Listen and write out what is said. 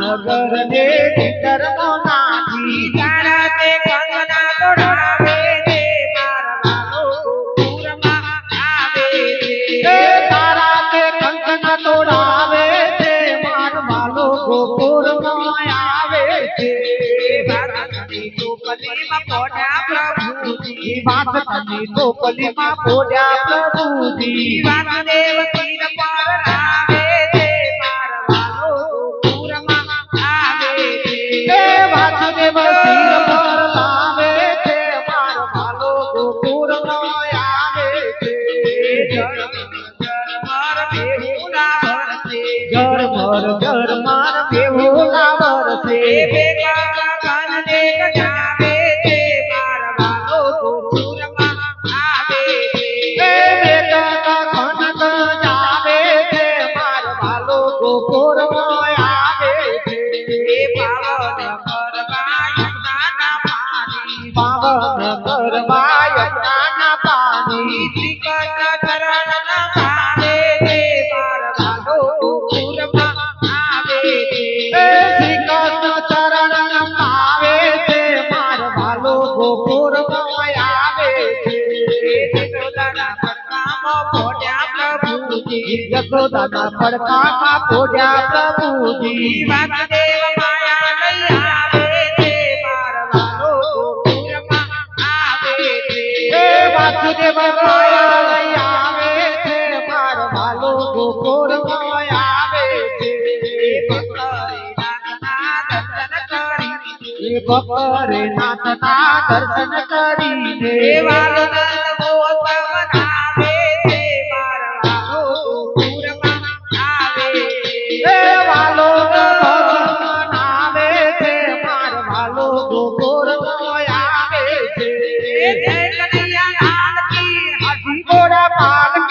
નગર ને ધર્મો નાથી તારા તે કંગના તોડાવે છે મારા વાલો ગોકુળમાં આવે છે તારા તે કંકના તોડાવે છે માર વાલો ગોકુળમાં આવે છે વાતની ટોપલીમાં પોઢ્યા પ્રભુજી વાતની ટોપલીમાં પોઢ્યા પ્રભુજી વાસુદેવ તીર પર આવે છે મારા વાલો ગોકુળમાં આવે છે વાસુદેવ તીર પર લાવે છે માર વાલો ગોકુળમાં આવે છે ઝરમર બેહુલા ભરસે ઝરમર બેહુલા વરસે બેકા કાનને ગજાવે છે મારા વાલો ગોકુળમાં આવે છે બેટા ખનક જાવે છે માર વાલો ગોકુળમાં આવે છે પાવન કરવા યજ્ઞના પાણી પાવન કરવા યજ્ઞના પાણી શ્રીકૃષ્ણ ચરણના ભાવે છે મારા વાલો ગોકુળમાં આવે છે શ્રી કૃષ્ણ ચરણ પાવે છે માર વાલો ગોકુળમાં આવે છે યશોદાના પડકામાં પોઢ્યા પ્રભુજી યશોદાના પડકામાં પોઢ્યા પ્રભુજી વાસુદેવ માયા લઈ આવે છે મારા વાલો ગોકુળમાં આવે છે વાસુદેવ માયા લઈ આવે છે માર વાલો ગોકુળમાં આવે છે બપોરે નાથના દર્શન કરીને વાલો